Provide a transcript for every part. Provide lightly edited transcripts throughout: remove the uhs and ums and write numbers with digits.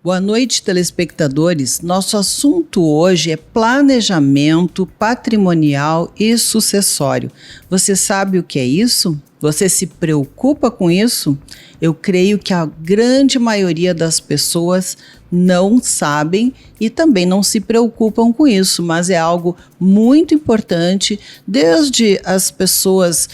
Boa noite, telespectadores. Nosso assunto hoje é planejamento patrimonial e sucessório. Você sabe o que é isso? Você se preocupa com isso? Eu creio que a grande maioria das pessoas não sabem e também não se preocupam com isso, mas é algo muito importante, desde as pessoas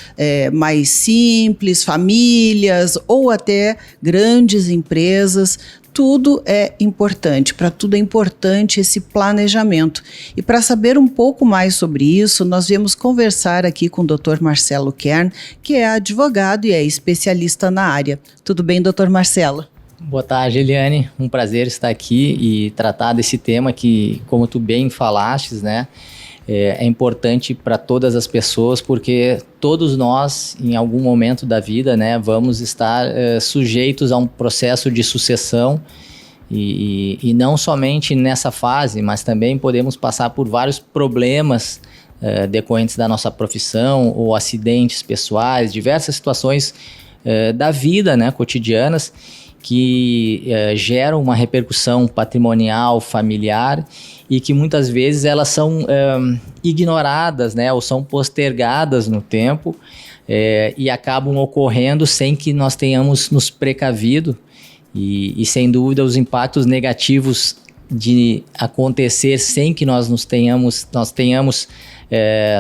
mais simples, famílias ou até grandes empresas. Tudo é importante, para tudo é importante esse planejamento. E para saber um pouco mais sobre isso, nós viemos conversar aqui com o Dr. Marcelo Kern, que é advogado e é especialista na área. Tudo bem, Dr. Marcelo? Boa tarde, Eliane. Um prazer estar aqui e tratar desse tema que, como tu bem falaste, né? É importante para todas as pessoas, porque todos nós, em algum momento da vida, né, vamos estar sujeitos a um processo de sucessão e não somente nessa fase, mas também podemos passar por vários problemas decorrentes da nossa profissão ou acidentes pessoais, diversas situações da vida, né, cotidianas, que geram uma repercussão patrimonial, familiar, e que muitas vezes elas são ignoradas, né, ou são postergadas no tempo e acabam ocorrendo sem que nós tenhamos nos precavido e sem dúvida os impactos negativos de acontecer sem que nós tenhamos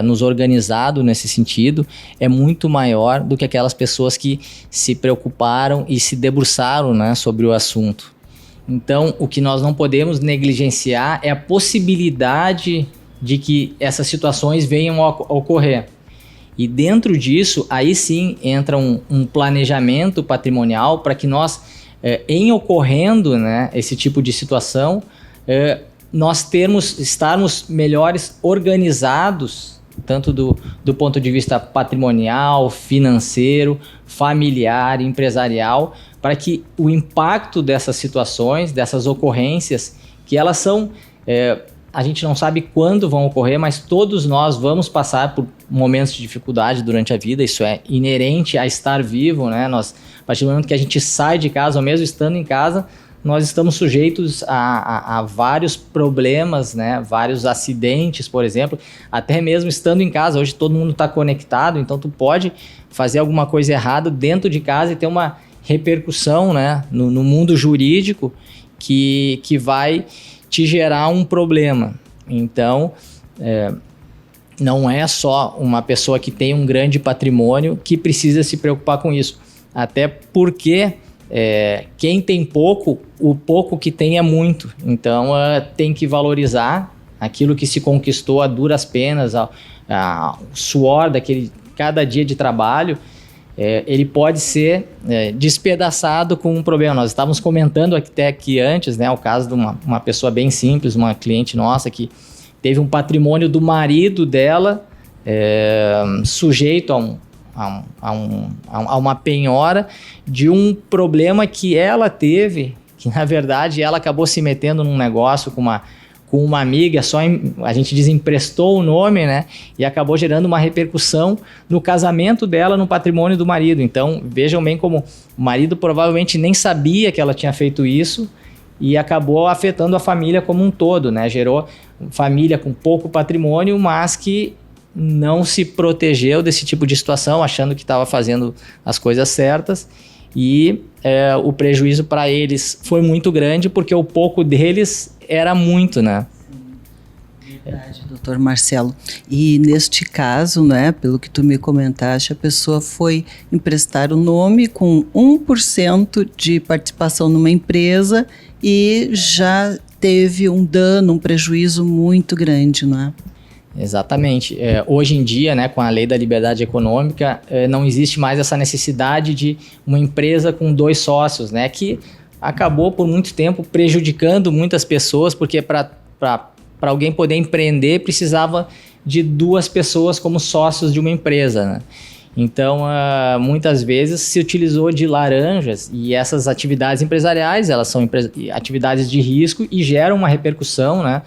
nos organizado nesse sentido é muito maior do que aquelas pessoas que se preocuparam e se debruçaram, né, sobre o assunto. Então, o que nós não podemos negligenciar é a possibilidade de que essas situações venham a ocorrer. E dentro disso, aí sim entra um planejamento patrimonial para que nós, em ocorrendo, né, esse tipo de situação, nós estarmos melhores organizados, tanto do ponto de vista patrimonial, financeiro, familiar, empresarial, para que o impacto dessas situações, dessas ocorrências, que elas são, a gente não sabe quando vão ocorrer, mas todos nós vamos passar por momentos de dificuldade durante a vida, isso é inerente a estar vivo, né? Nós, a partir do momento que a gente sai de casa, ou mesmo estando em casa, nós estamos sujeitos a vários problemas, né? Vários acidentes, por exemplo, até mesmo estando em casa. Hoje todo mundo está conectado, então tu pode fazer alguma coisa errada dentro de casa e ter uma repercussão, né, no mundo jurídico que vai te gerar um problema. Então, não é só uma pessoa que tem um grande patrimônio que precisa se preocupar com isso. Até porque quem tem pouco, o pouco que tem é muito. Então, tem que valorizar aquilo que se conquistou a duras penas, o suor daquele cada dia de trabalho. Ele pode ser despedaçado com um problema. Nós estávamos comentando até aqui antes, né, o caso de uma pessoa bem simples, uma cliente nossa que teve um patrimônio do marido dela sujeito a uma penhora de um problema que ela teve, que na verdade ela acabou se metendo num negócio com uma amiga, a gente desemprestou o nome, né? E acabou gerando uma repercussão no casamento dela, no patrimônio do marido. Então, vejam bem como o marido provavelmente nem sabia que ela tinha feito isso e acabou afetando a família como um todo, né? Gerou família com pouco patrimônio, mas que não se protegeu desse tipo de situação, achando que estava fazendo as coisas certas. E o prejuízo para eles foi muito grande, porque o pouco deles era muito, né? Verdade, doutor Marcelo. E neste caso, né, pelo que tu me comentaste, a pessoa foi emprestar o nome com 1% de participação numa empresa e já teve um dano, um prejuízo muito grande, não é? Exatamente. Hoje em dia, né, com a lei da liberdade econômica, não existe mais essa necessidade de uma empresa com 2 sócios, né, que acabou por muito tempo prejudicando muitas pessoas, porque para alguém poder empreender precisava de 2 pessoas como sócios de uma empresa, né? Então, muitas vezes se utilizou de laranjas, e essas atividades empresariais, elas são atividades de risco e geram uma repercussão, né,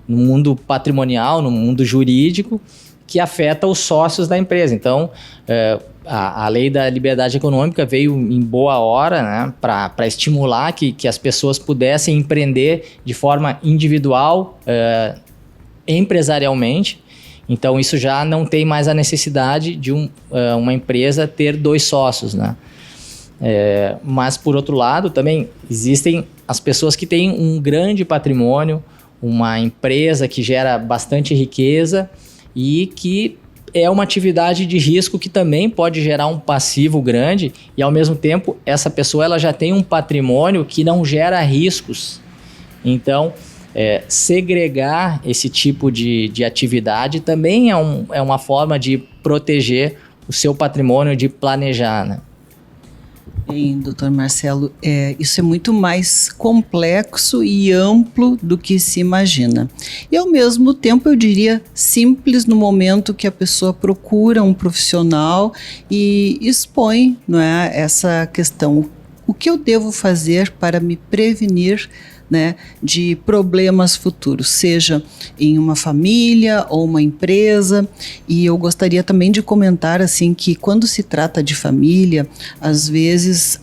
no mundo patrimonial, no mundo jurídico, que afeta os sócios da empresa. Então, a lei da liberdade econômica veio em boa hora, né, para estimular que as pessoas pudessem empreender de forma individual, empresarialmente. Então, isso já não tem mais a necessidade de uma empresa ter 2 sócios, né? Mas, por outro lado, também existem as pessoas que têm um grande patrimônio, uma empresa que gera bastante riqueza e que é uma atividade de risco que também pode gerar um passivo grande e, ao mesmo tempo, essa pessoa ela já tem um patrimônio que não gera riscos. Então, segregar esse tipo de atividade também é uma forma de proteger o seu patrimônio, de planejar, né? Bem, doutor Marcelo, isso é muito mais complexo e amplo do que se imagina. E, ao mesmo tempo, eu diria simples no momento que a pessoa procura um profissional e expõe, não é, essa questão. O que eu devo fazer para me prevenir, né, de problemas futuros, seja em uma família ou uma empresa? E eu gostaria também de comentar assim que quando se trata de família, às vezes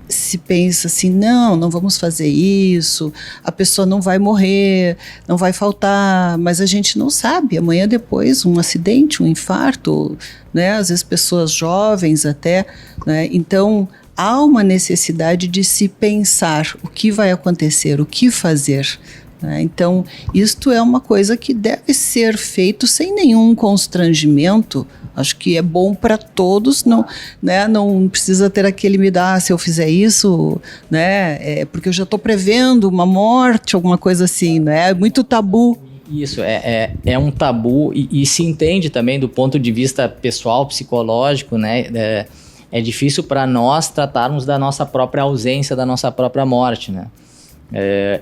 se pensa assim, não vamos fazer isso, a pessoa não vai morrer, não vai faltar, mas a gente não sabe, amanhã depois um acidente, um infarto, né, às vezes pessoas jovens até, né, então há uma necessidade de se pensar o que vai acontecer, o que fazer, né? Então, isto é uma coisa que deve ser feito sem nenhum constrangimento. Acho que é bom para todos, não, né? Não precisa ter aquele me dá, se eu fizer isso, né? Porque eu já estou prevendo uma morte, alguma coisa assim, né? É muito tabu. Isso, é um tabu e se entende também do ponto de vista pessoal, psicológico, né? É difícil para nós tratarmos da nossa própria ausência, da nossa própria morte, né?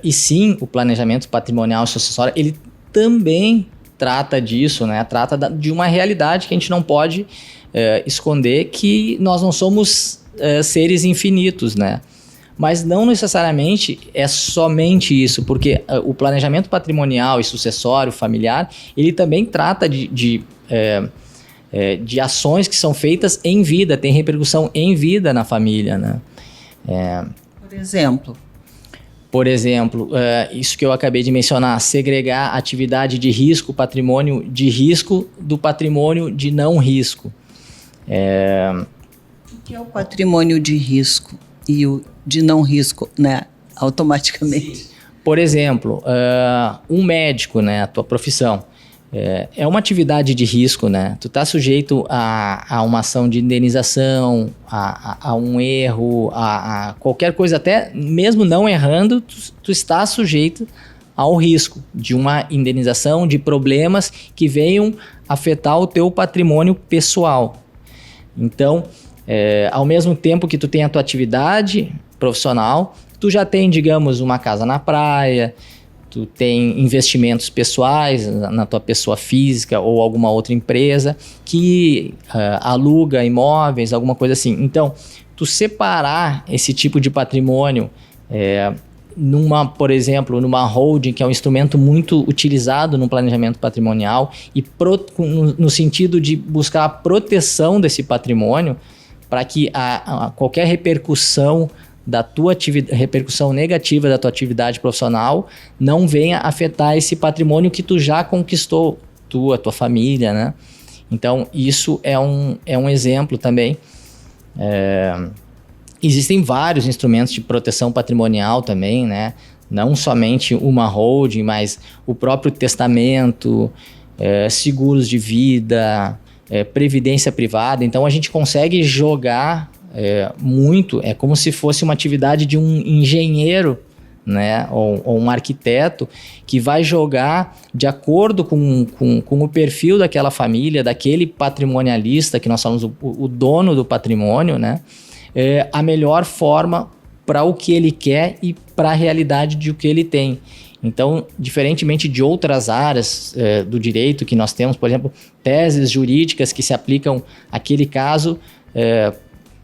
E sim, o planejamento patrimonial e sucessório, ele também trata disso, né? Trata de uma realidade que a gente não pode esconder, que nós não somos seres infinitos, né? Mas não necessariamente é somente isso, porque o planejamento patrimonial e sucessório familiar, ele também trata de ações que são feitas em vida, tem repercussão em vida na família, né? Por exemplo, isso que eu acabei de mencionar, segregar atividade de risco, patrimônio de risco do patrimônio de não risco. O que é o patrimônio de risco e o de não risco, né? Automaticamente. Sim. Por exemplo, um médico, né? A tua profissão. É uma atividade de risco, né? Tu está sujeito a uma ação de indenização, a um erro, a qualquer coisa, até mesmo não errando, tu está sujeito ao risco de uma indenização, de problemas que venham afetar o teu patrimônio pessoal. Então, ao mesmo tempo que tu tem a tua atividade profissional, tu já tem, digamos, uma casa na praia, tu tem investimentos pessoais na tua pessoa física ou alguma outra empresa que aluga imóveis, alguma coisa assim. Então, tu separar esse tipo de patrimônio por exemplo, numa holding, que é um instrumento muito utilizado no planejamento patrimonial e no sentido de buscar a proteção desse patrimônio para que qualquer repercussão repercussão negativa da tua atividade profissional não venha afetar esse patrimônio que tu já conquistou, a tua família, né? Então, isso é um exemplo também. Existem vários instrumentos de proteção patrimonial também, né? Não somente uma holding, mas o próprio testamento, seguros de vida, previdência privada. Então, a gente consegue jogar muito, é como se fosse uma atividade de um engenheiro, né, ou um arquiteto que vai jogar de acordo com o perfil daquela família, daquele patrimonialista que nós falamos, o dono do patrimônio, né, a melhor forma para o que ele quer e para a realidade de o que ele tem. Então, diferentemente de outras áreas do direito que nós temos, por exemplo, teses jurídicas que se aplicam àquele caso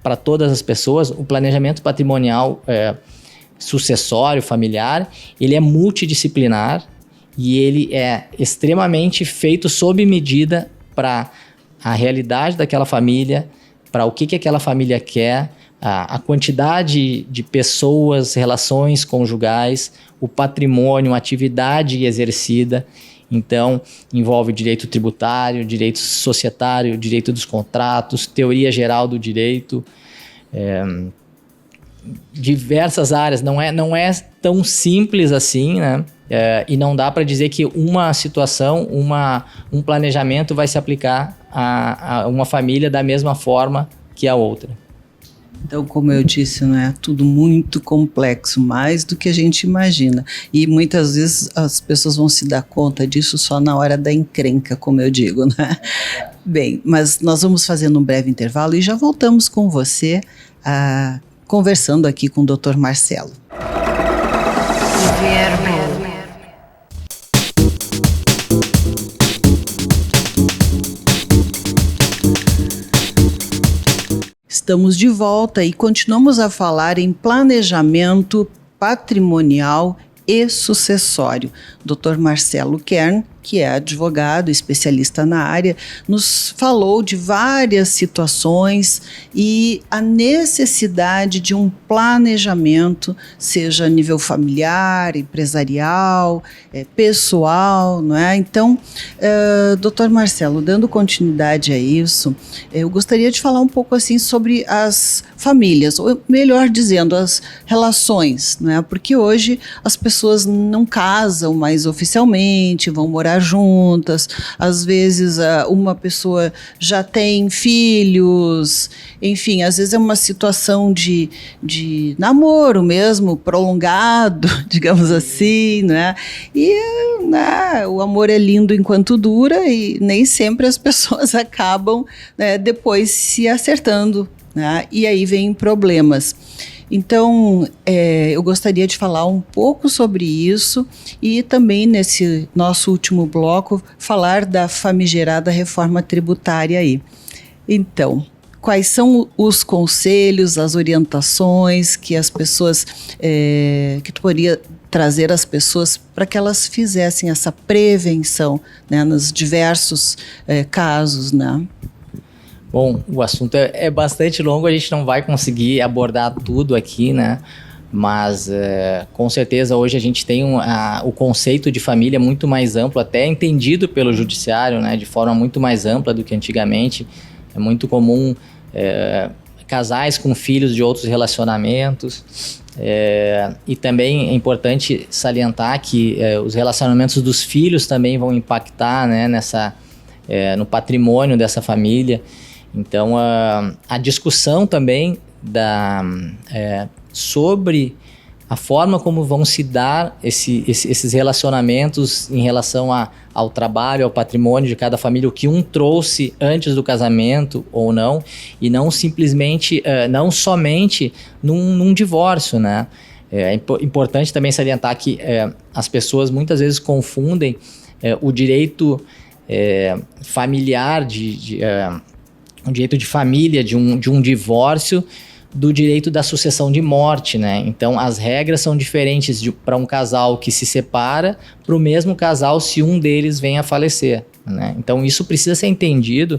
para todas as pessoas, o planejamento patrimonial sucessório, familiar, ele é multidisciplinar e ele é extremamente feito sob medida para a realidade daquela família, para o que aquela família quer, a quantidade de pessoas, relações conjugais, o patrimônio, a atividade exercida. Então, envolve direito tributário, direito societário, direito dos contratos, teoria geral do direito, diversas áreas. Não é tão simples assim, né? E não dá para dizer que uma situação, um planejamento vai se aplicar a uma família da mesma forma que a outra. Então, como eu disse, é tudo muito complexo, mais do que a gente imagina. E muitas vezes as pessoas vão se dar conta disso só na hora da encrenca, como eu digo, né? Bem, mas nós vamos fazendo um breve intervalo e já voltamos com você, conversando aqui com o Dr. Marcelo. Estamos de volta e continuamos a falar em planejamento patrimonial e sucessório. Dr. Marcelo Kern, que é advogado, especialista na área, nos falou de várias situações e a necessidade de um planejamento, seja a nível familiar, empresarial, pessoal, não é? Então, Dr. Marcelo, dando continuidade a isso, eu gostaria de falar um pouco assim sobre as famílias, ou melhor dizendo, as relações, não é? Porque hoje as pessoas não casam mais oficialmente, vão morar juntas, às vezes uma pessoa já tem filhos, enfim, às vezes é uma situação de namoro mesmo, prolongado, digamos assim, né? E o amor é lindo enquanto dura e nem sempre as pessoas acabam, né, depois se acertando, né? E aí vem problemas. Então, eu gostaria de falar um pouco sobre isso e também, nesse nosso último bloco, falar da famigerada reforma tributária aí. Então, quais são os conselhos, as orientações que as pessoas, que tu poderia trazer às pessoas para que elas fizessem essa prevenção, né, nos diversos casos, né? Bom, o assunto é bastante longo, a gente não vai conseguir abordar tudo aqui, né? Mas com certeza hoje a gente tem o conceito de família muito mais amplo, até entendido pelo judiciário, né? De forma muito mais ampla do que antigamente. É muito comum casais com filhos de outros relacionamentos. E também é importante salientar que os relacionamentos dos filhos também vão impactar, né, no patrimônio dessa família. Então, a discussão também sobre a forma como vão se dar esses relacionamentos em relação ao trabalho, ao patrimônio de cada família, o que um trouxe antes do casamento ou não, e não simplesmente, não somente num divórcio, né? É importante também salientar que as pessoas muitas vezes confundem o direito familiar, o direito de família de um divórcio do direito da sucessão de morte, né? Então, as regras são diferentes para um casal que se separa para o mesmo casal se um deles vem a falecer, né? Então, isso precisa ser entendido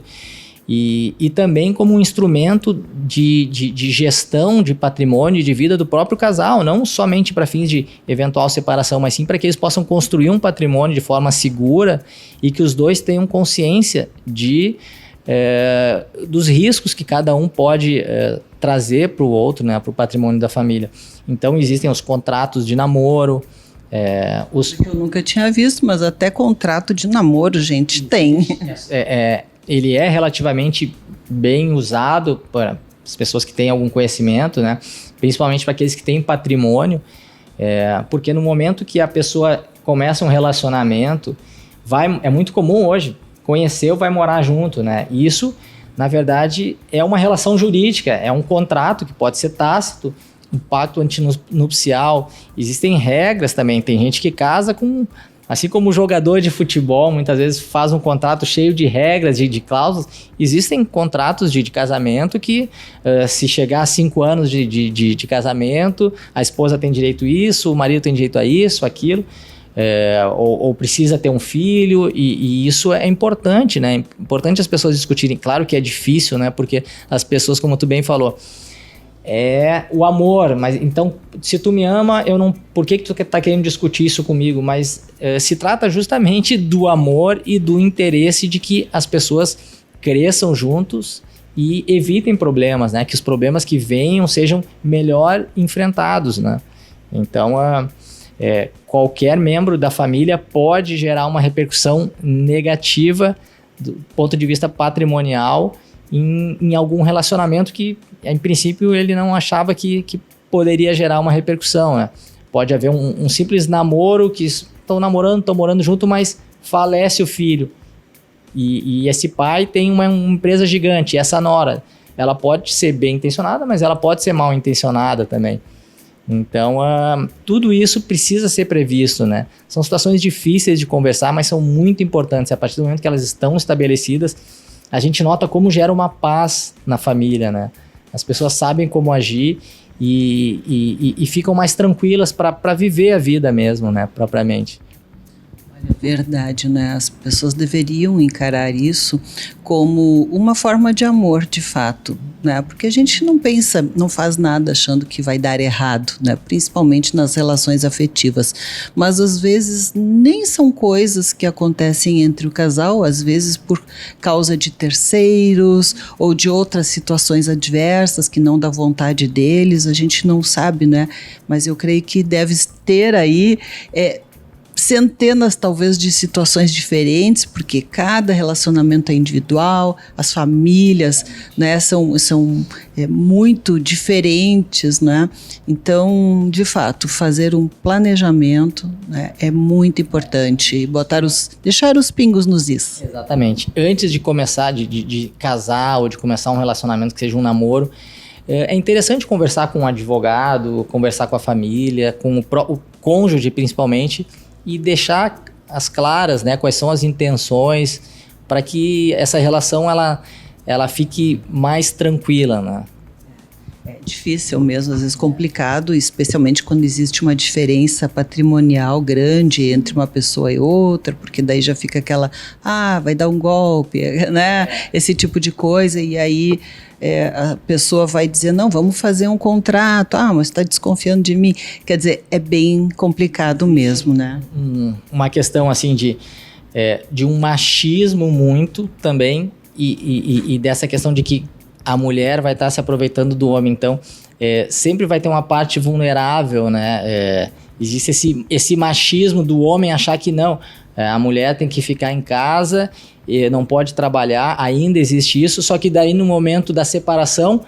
e também como um instrumento de gestão de patrimônio e de vida do próprio casal, não somente para fins de eventual separação, mas sim para que eles possam construir um patrimônio de forma segura e que os dois tenham consciência dos riscos que cada um pode trazer para o outro, né, para o patrimônio da família. Então, existem os contratos de namoro. Eu nunca tinha visto, mas até contrato de namoro, gente, tem. Ele é relativamente bem usado para as pessoas que têm algum conhecimento, né, principalmente para aqueles que têm patrimônio, porque no momento que a pessoa começa um relacionamento, é muito comum hoje, conheceu, vai morar junto, né? E isso, na verdade, é uma relação jurídica, é um contrato que pode ser tácito, um pacto antinupcial. Existem regras também, tem gente que casa assim como o jogador de futebol, muitas vezes faz um contrato cheio de regras, de cláusulas. Existem contratos de casamento que, se chegar a 5 anos de casamento, a esposa tem direito a isso, o marido tem direito a isso, aquilo. ou precisa ter um filho, e isso é importante, né? É importante as pessoas discutirem. Claro que é difícil, né? Porque as pessoas, como tu bem falou, é o amor, mas então, se tu me ama, por que tu tá querendo discutir isso comigo? Mas se trata justamente do amor e do interesse de que as pessoas cresçam juntos e evitem problemas, né? Que os problemas que venham sejam melhor enfrentados, né? Então, qualquer membro da família pode gerar uma repercussão negativa do ponto de vista patrimonial em algum relacionamento que, em princípio, ele não achava que poderia gerar uma repercussão, né? Pode haver um simples namoro que estão morando junto, mas falece o filho. E esse pai tem uma empresa gigante, e essa nora, ela pode ser bem intencionada, mas ela pode ser mal intencionada também. Então, tudo isso precisa ser previsto, né? São situações difíceis de conversar, mas são muito importantes. A partir do momento que elas estão estabelecidas, a gente nota como gera uma paz na família, né? As pessoas sabem como agir e ficam mais tranquilas para viver a vida mesmo, né? Propriamente. É verdade, né? As pessoas deveriam encarar isso como uma forma de amor, de fato, né? Porque a gente não faz nada achando que vai dar errado, né? Principalmente nas relações afetivas. Mas às vezes nem são coisas que acontecem entre o casal, às vezes por causa de terceiros ou de outras situações adversas que não dá vontade deles, a gente não sabe, né? Mas eu creio que deve ter aí centenas talvez de situações diferentes, porque cada relacionamento é individual, as famílias, né, são muito diferentes, né? Então, de fato, fazer um planejamento, né, é muito importante, deixar os pingos nos is. Exatamente. Antes de começar, de casar ou de começar um relacionamento que seja um namoro, é interessante conversar com um advogado, conversar com a família, com o cônjuge principalmente, e deixar as claras, né, quais são as intenções para que essa relação ela fique mais tranquila, né? É difícil mesmo, às vezes complicado, especialmente quando existe uma diferença patrimonial grande entre uma pessoa e outra, porque daí já fica aquela, vai dar um golpe, né? Esse tipo de coisa, e aí a pessoa vai dizer, não, vamos fazer um contrato, mas está desconfiando de mim. Quer dizer, é bem complicado mesmo, né? Uma questão assim de um machismo muito também, e dessa questão de que a mulher vai estar se aproveitando do homem. Então, sempre vai ter uma parte vulnerável, né? Existe esse machismo do homem achar que não, a mulher tem que ficar em casa, não pode trabalhar, ainda existe isso, só que daí no momento da separação,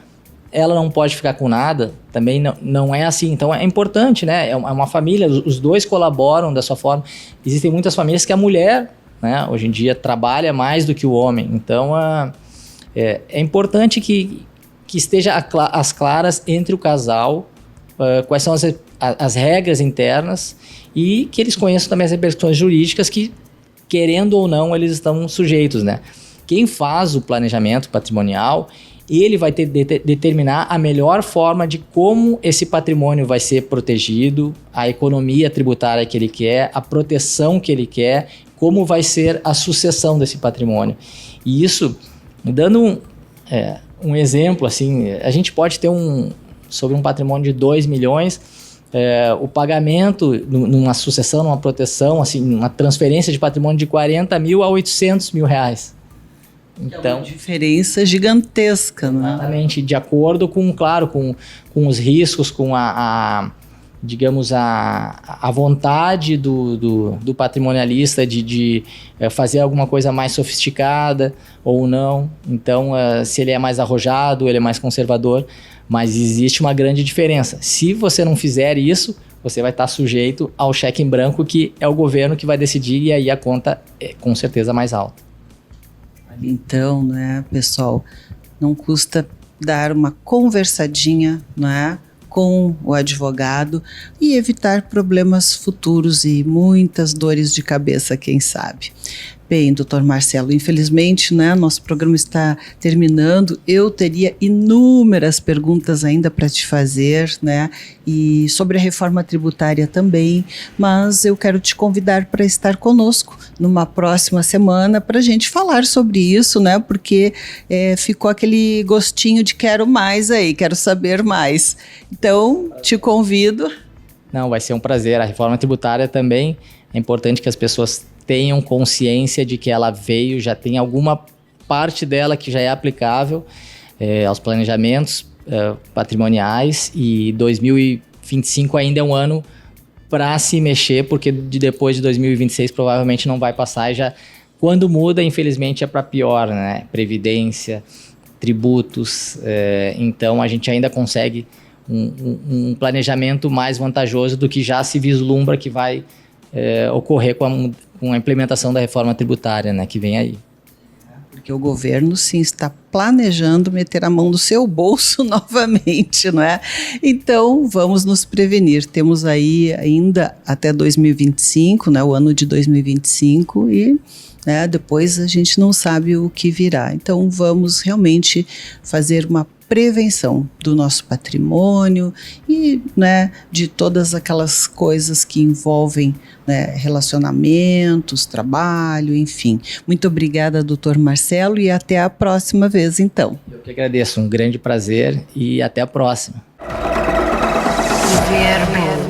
ela não pode ficar com nada, também não é assim. Então é importante, né? É uma família, os dois colaboram da sua forma. Existem muitas famílias que a mulher, né, hoje em dia trabalha mais do que o homem, então é importante que esteja as claras entre o casal, quais são as regras internas, e que eles conheçam também as repercussões jurídicas que, querendo ou não, eles estão sujeitos, né? Quem faz o planejamento patrimonial, ele vai determinar a melhor forma de como esse patrimônio vai ser protegido, a economia tributária que ele quer, a proteção que ele quer, como vai ser a sucessão desse patrimônio. E isso, dando um exemplo, assim, a gente pode ter sobre um patrimônio de 2 milhões, o pagamento numa sucessão, numa proteção, assim, uma transferência de patrimônio de 40 mil a 800 mil reais. Então, é uma diferença gigantesca, né? Exatamente, de acordo com os riscos, com digamos, a vontade do patrimonialista de fazer alguma coisa mais sofisticada ou não. Então, se ele é mais arrojado, ele é mais conservador, mas existe uma grande diferença. Se você não fizer isso, você vai estar sujeito ao cheque em branco, que é o governo que vai decidir, e aí a conta é com certeza mais alta. Então, né, pessoal, não custa dar uma conversadinha, né, com o advogado e evitar problemas futuros e muitas dores de cabeça, quem sabe. Bem, doutor Marcelo, infelizmente, né, nosso programa está terminando. Eu teria inúmeras perguntas ainda para te fazer, né, e sobre a reforma tributária também, mas eu quero te convidar para estar conosco numa próxima semana para a gente falar sobre isso, né, porque ficou aquele gostinho de quero mais aí, quero saber mais. Então, te convido. Não, vai ser um prazer. A reforma tributária também é importante que as pessoas tenham consciência de que ela veio, já tem alguma parte dela que já é aplicável aos planejamentos patrimoniais, e 2025 ainda é um ano para se mexer, porque depois de 2026 provavelmente não vai passar, e já quando muda, infelizmente, é para pior, né? Previdência, tributos, então a gente ainda consegue um planejamento mais vantajoso do que já se vislumbra que vai ocorrer com a implementação da reforma tributária, né, que vem aí. Porque o governo, sim, está planejando meter a mão no seu bolso novamente, não é? Então, vamos nos prevenir. Temos aí ainda até 2025, né, o ano de 2025, e depois a gente não sabe o que virá. Então, vamos realmente fazer uma prevenção do nosso patrimônio e, né, de todas aquelas coisas que envolvem, né, relacionamentos, trabalho, enfim. Muito obrigada, doutor Marcelo, e até a próxima vez, então. Eu que agradeço, um grande prazer e até a próxima. Verbo.